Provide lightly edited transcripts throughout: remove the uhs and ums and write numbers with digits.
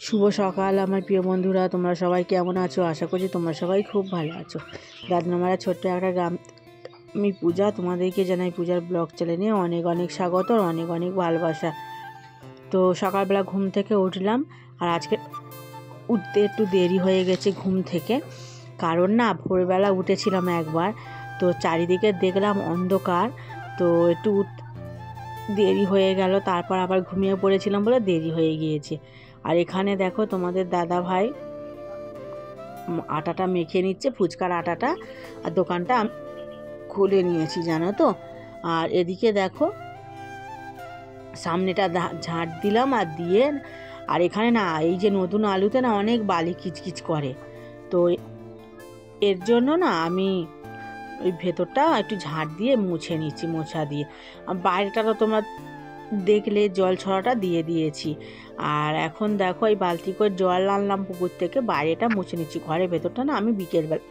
শুভ সকাল আমার প্রিয় বন্ধুরা, তোমরা সবাই কেমন আছো? আশা করছি তোমরা সবাই খুব ভালো আছো। দাদনামারা ছোট্ট একটা গ্রাম, আমি পূজা, তোমাদেরকে জানাই পূজার ব্লগ চ্যানেলে অনেক অনেক স্বাগত, অনেক অনেক ভালোবাসা। তো সকালবেলা ঘুম থেকে উঠলাম, আর আজকে উঠতে একটু দেরি হয়ে গেছে ঘুম থেকে, কারণ না ভোরবেলা উঠেছিলাম একবার, তো চারিদিকে দেখলাম অন্ধকার, তো একটু দেরি হয়ে গেল, তারপর আবার ঘুমিয়ে পড়েছিলাম বলে দেরি হয়ে গিয়েছে। আর এখানে দেখো তোমাদের দাদা ভাই আটাটা মেখে নিচ্ছে, ফুচকার আটাটা, আর দোকানটা খুলে নিয়েছি জানো তো। আর এদিকে দেখো সামনেটা ঝাঁট দিলাম, আর দিয়ে আর এখানে না এই যে নতুন আলুতে না অনেক বালি কিচকিচ করে, তো এর জন্য না আমি ওই ভেতরটা একটু ঝাঁট দিয়ে মুছে নিচ্ছি, মোছা দিয়ে। বাইরেটা তো তোমরা দেখলে জল ছড়াটা দিয়ে দিয়েছি, আর এখন দেখো এই বালতি করে জল আনলাম পুকুর থেকে, বাইরেটা মুছে নিচ্ছি। ঘরের ভেতরটা না আমি বিকেলবেলা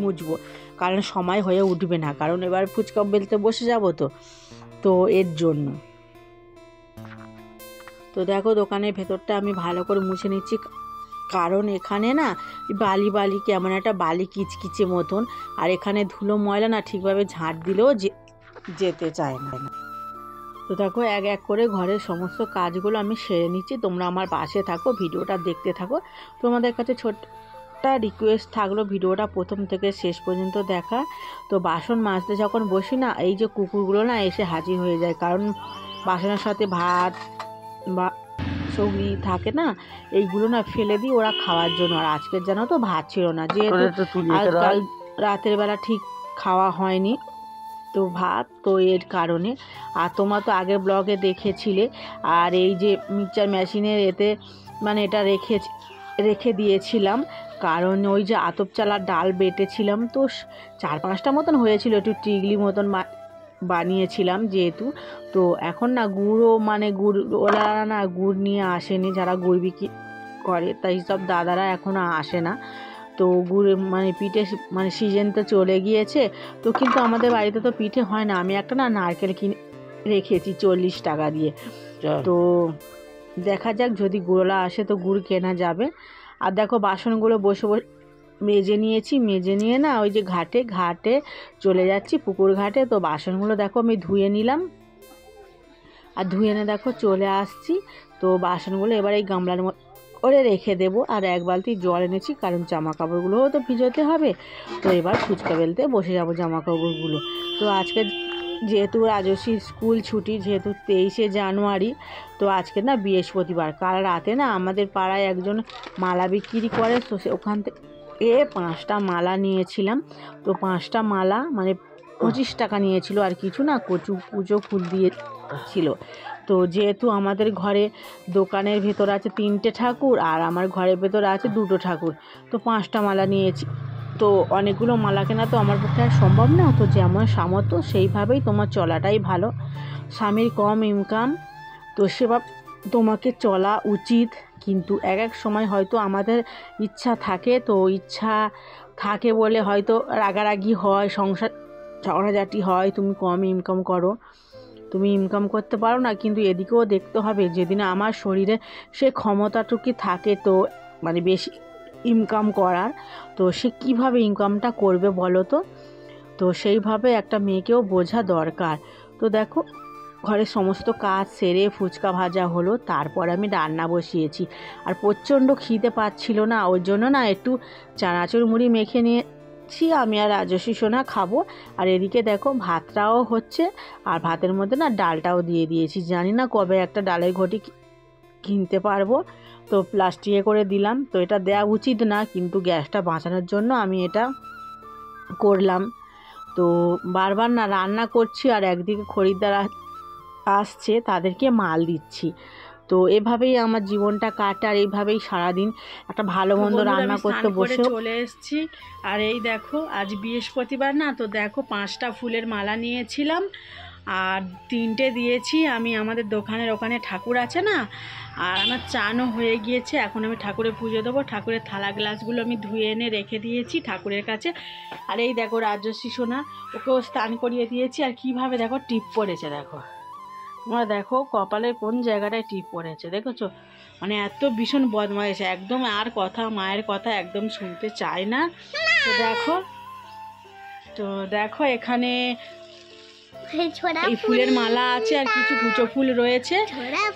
মুছবো, কারণ সময় হয়ে উঠবে না, কারণ এবার ফুচকা বেলতে বসে যাব, তো এর জন্য। তো দেখো দোকানের ভেতরটা আমি ভালো করে মুছে নিচ্ছি, কারণ এখানে না বালি বালি কেমন একটা বালি কিচকিচে মতন, আর এখানে ধুলো ময়লা না ঠিকভাবে ঝাঁট দিলেও যেতে চায় না। তো দেখো এক এক করে ঘরের সমস্ত কাজগুলো আমি সেরে নিচ্ছি, তোমরা আমার পাশে থাকো, ভিডিওটা দেখতে থাকো। তোমাদের কাছে ছোট্ট রিকোয়েস্ট থাকলো ভিডিওটা প্রথম থেকে শেষ পর্যন্ত দেখা। তো বাসন মাজতে যখন বসি না, এই যে কুকুরগুলো না এসে হাজির হয়ে যায়, কারণ বাসনের সাথে ভাত বা সবজি থাকে না, এইগুলো না ফেলে দিই ওরা খাওয়ার জন্য। আর আজকের জানো তো ভাত ছিল না, যেহেতু আজকাল রাতের বেলা ঠিক খাওয়া হয়নি তো ভাত, তো এর কারণে। আর তোমরা তো আগের ব্লগে দেখেছিলে, আর এই যে মিক্সচার মেশিনের এতে মানে এটা রেখে দিয়েছিলাম, কারণ ওই যে আতপ চালার ডাল বেটেছিলাম, তো 4-5টা মতন হয়েছিল, একটু টিগলি মতন বানিয়েছিলাম যেহেতু। তো এখন না গুড়ও মানে গুড় ওরা না গুড় নিয়ে আসেনি, যারা গুড় বিক্রি করে তাই সব দাদারা এখনও আসে না। তো গুড় মানে পিঠে মানে সিজন তো চলে গিয়েছে, তো কিন্তু আমাদের বাড়িতে তো পিঠে হয় না। আমি একটা না নারকেল কিনে রেখেছি 40 টাকা দিয়ে, তো দেখা যাক যদি গুড়লা আসে তো গুড় কেনা যাবে। আর দেখো বাসনগুলো বসে বসে মেজে নিয়েছি, মেজে নিয়ে না ওই যে ঘাটে চলে যাচ্ছি, পুকুর ঘাটে। তো বাসনগুলো দেখো আমি ধুয়ে নিলাম, আর ধুয়ে এনে দেখো চলে আসছি। তো বাসনগুলো এবার এই গামলার করে রেখে দেবো, আর এক বালতি জল এনেছি, কারণ জামা কাপড়গুলোও তো ভিজোতে হবে। তো এবার ফুচকা বেলতে বসে যাবো জামা কাপড়গুলো। তো আজকে যেহেতু রাজস্বী স্কুল ছুটি, যেহেতু 23শে জানুয়ারি, তো আজকে না বৃহস্পতিবার, কাল রাতে না আমাদের পাড়ায় একজন মালা বিক্রি করে, তো ওখান থেকে 5টা মালা নিয়েছিলাম। তো 5টা মালা মানে 25 টাকা নিয়েছিল, আর কিছু না কচু পুজো ফুল দিয়েছিল। তো যেহেতু আমাদের ঘরে দোকানের ভেতর আছে 3টে ঠাকুর, আর আমার ঘরের ভেতর আছে 2টো ঠাকুর, তো 5টা মালা নিয়েছি। তো অনেকগুলো মালা কেনা তো আমার পক্ষে আর সম্ভব না, তো যেমন সামর্থ্য সেইভাবেই তোমার চলাটাই ভালো। স্বামীর কম ইনকাম, তো সেভাবে তোমাকে চলা উচিত, কিন্তু এক সময় হয়তো আমাদের ইচ্ছা থাকে, তো ইচ্ছা থাকে বলে হয়তো রাগারাগি হয়, সংসার ঝগড়াঝাটি হয়, তুমি কম ইনকাম করো, তুমি ইনকাম করতে পারো না, কিন্তু এদিকেও দেখতে হবে যেদিন আমার শরীরে সে ক্ষমতাটুকু থাকে, তো মানে বেশি ইনকাম করার, তো সে কীভাবে ইনকামটা করবে বলো তো। তো সেইভাবে একটা মেয়েকেও বোঝা দরকার। তো দেখো ঘরের সমস্ত কাজ সেরে ফুচকা ভাজা হলো, তারপর আমি রান্না বসিয়েছি। আর প্রচণ্ড খিদে পাচ্ছিল না, ওই জন্য না একটু চানাচুর মুড়ি মেখে নিয়েছি, আমি আর রাজস্বী সোনা খাবো। আর এদিকে দেখো ভাতটাও হচ্ছে, আর ভাতের মধ্যে না ডালটাও দিয়ে দিয়েছি। জানি না কবে একটা ডালের ঘটি কিনতে পারবো, তো প্লাস্টিকে করে দিলাম। তো এটা দেওয়া উচিত না, কিন্তু গ্যাসটা বাঁচানোর জন্য আমি এটা করলাম। তো বারবার না রান্না করছি, আর একদিকে খরিদ্দার আসছে, তাদেরকে মাল দিচ্ছি। তো এভাবেই আমার জীবনটা কাটে, আর এইভাবেই সারাদিন একটা ভালো মন্দ রান্না করতে বসে চলে এসেছি। আর এই দেখো আজ বৃহস্পতিবার না, তো দেখো 5টা ফুলের মালা নিয়েছিলাম, আর 3টে দিয়েছি আমি আমাদের দোকানের ওখানে ঠাকুর আছে না। আর আমার চানও হয়ে গিয়েছে, এখন আমি ঠাকুরের পুজো দেবো। ঠাকুরের থালা গ্লাসগুলো আমি ধুয়ে এনে রেখে দিয়েছি ঠাকুরের কাছে। আর এই দেখো রাজস্বী সোনা, ওকেও স্নান করিয়ে দিয়েছি। আর কিভাবে দেখো টিপ পড়েছে, দেখো তোমরা দেখো কপালের কোন জায়গাটায় টিপ পড়েছে, দেখেছো? মানে এত ভীষণ বদমাইশ, একদম আর কথা মায়ের কথা একদম শুনতে চায় না। তো দেখো এখানে এই ফুলের মালা আছে আর কিছু কুচো ফুল রয়েছে,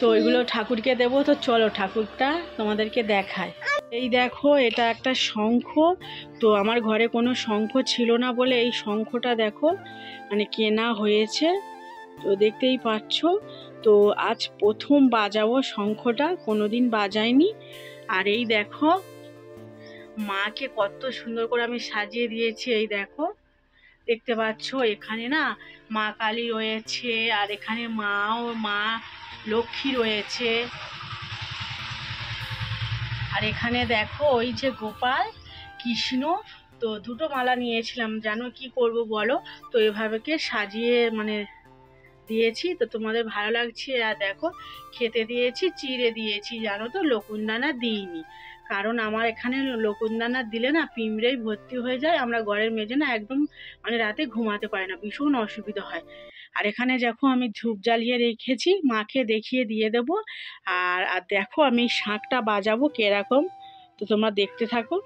তো ওইগুলো ঠাকুরকে দেবো। তো চলো ঠাকুরটা তোমাদেরকে দেখায়। এই দেখো এটা একটা শঙ্খ, তো আমার ঘরে কোনো শঙ্খ ছিল না বলে এই শঙ্খটা দেখো মানে কেনা হয়েছে, তো দেখতেই পাচ্ছ। তো আজ প্রথম বাজাবো শঙ্খটা, কোনোদিন বাজাইনি। আর এই দেখো মাকে কত সুন্দর করে আমি সাজিয়ে দিয়েছি, এই দেখো দেখতে পাচ্ছ। এখানে না মা কালী রয়েছে আর এখানে মা লক্ষ্মী রয়েছে। আর এখানে দেখো ওই যে গোপাল কৃষ্ণ, তো দুটো মালা নিয়েছিলাম, জানো কি করব বলো, তো এভাবে সাজিয়ে মানে দিয়েছি। তো তোমাদের ভালো লাগছে। আর দেখো খেতে দিয়েছি, চিড়ে দিয়েছি, জানো তো লকুনদানা দিইনি, কারণ আমার এখানে লকুনদানা দিলে না পিঁমড়েই ভর্তি হয়ে যায়, আমরা ঘরের মেঝে না একদম মানে রাতে ঘুমাতে পারি না, ভীষণ অসুবিধা হয়। আর এখানে দেখো আমি ধূপ জ্বালিয়ে রেখেছি, মাকে দেখিয়ে দিয়ে দেবো। আর দেখো আমি শাঁখটা বাজাবো কিরকম, তো তোমরা দেখতে থাকো।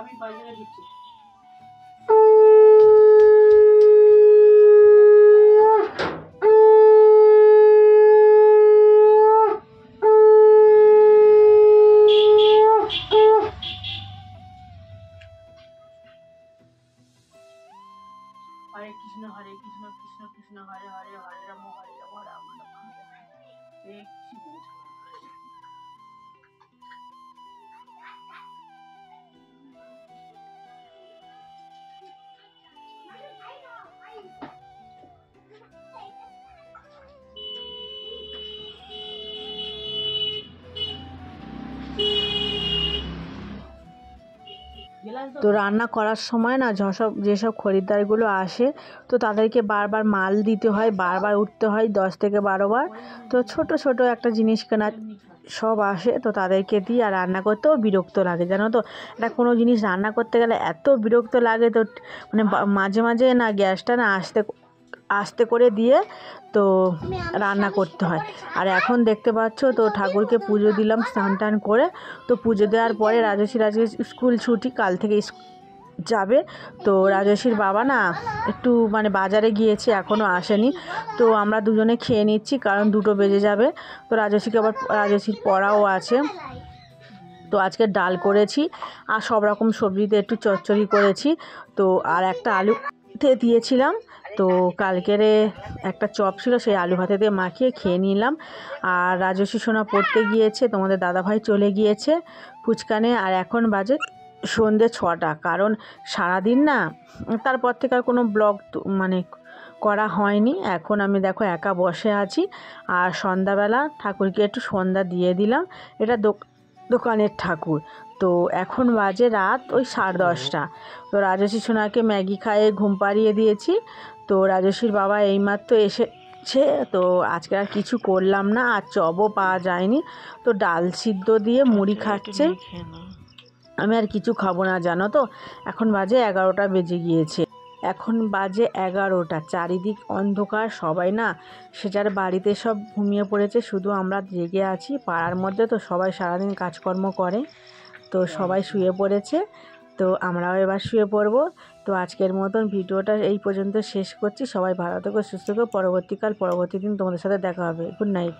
আমি বাজারে দিচ্ছি। হরে কৃষ্ণ কৃষ্ণ কৃষ্ণ হরে হরে, হরে রাম রাম রাম হরে। তো রান্না করার সময় না যেসব খরিদ্দারগুলো আসে, তো তাদেরকে বারবার মাল দিতে হয়, বারবার উঠতে হয় 10 থেকে 12 বার। তো ছোট ছোট একটা জিনিস কেনা সব আসে, তো তাদেরকে দিই। আর রান্না করতেও বিরক্ত লাগে, জানো তো, এটা কোনো জিনিস রান্না করতে গেলে এত বিরক্ত লাগে, তো মানে মাঝে মাঝে না গ্যাসটা না আস্তে করে দিয়ে তো রান্না করতে হয়। আর এখন দেখতে পাচ্ছ তো ঠাকুরকে পুজো দিলাম স্নান টান করে। তো পুজো দেওয়ার পরে রাজস্বীর আজকে স্কুল ছুটি, কাল থেকে যাবে। তো রাজস্বীর বাবা না একটু মানে বাজারে গিয়েছে, এখনও আসেনি। তো আমরা দুজনে খেয়ে নিচ্ছি, কারণ 2টো বেজে যাবে। তো রাজস্বীর পড়াও আছে। তো আজকে ডাল করেছি আর সব রকম সবজিতে একটু চচ্চড়ি করেছি। তো আর একটা আলু দিয়েছিলাম, তো কালকের একটা চপ ছিল, সেই আলু ভাতে দিয়ে মাখিয়ে খেয়ে নিলাম। আর রাজস্বী সোনা পড়তে গিয়েছে, তোমাদের দাদাভাই চলে গিয়েছে ফুচকানে। আর এখন বাজে সন্ধ্যে 6টা, কারণ সারাদিন না তারপর থেকে আর কোনো ব্লগ মানে করা হয়নি। এখন আমি দেখো একা বসে আছি, আর সন্ধ্যাবেলা ঠাকুরকে একটু সন্ধ্যা দিয়ে দিলাম। এটা দোকানের ঠাকুর। তো এখন বাজে রাত ওই 10:30। তো রাজস্বী সোনাকে ম্যাগি খাইয়ে ঘুম পাড়িয়ে দিয়েছি। তো রাজস্বীর বাবা এইমাত্র এসেছে। তো আজকে আর কিছু করলাম না, আর চপও পাওয়া যায়নি, তো ডাল সিদ্ধ দিয়ে মুড়ি খাচ্ছে। আমি আর কিছু খাবো না, জানো তো। এখন বাজে 11টা বেজে গিয়েছে। এখন বাজে 11টা, চারিদিক অন্ধকার, সবাই না সে যার বাড়িতে সব ঘুমিয়ে পড়েছে, শুধু আমরা জেগে আছি পাড়ার মধ্যে। তো সবাই সারাদিন কাজকর্ম করে, তো সবাই শুয়ে পড়েছে, তো আমরাও এবার শুয়ে পড়বো। তো আজকের মতন ভিডিওটা এই পর্যন্ত শেষ করছি। সবাই ভালো থেকো, সুস্থ থেকো। পরবর্তী দিন তোমাদের সাথে দেখা হবে। Good night.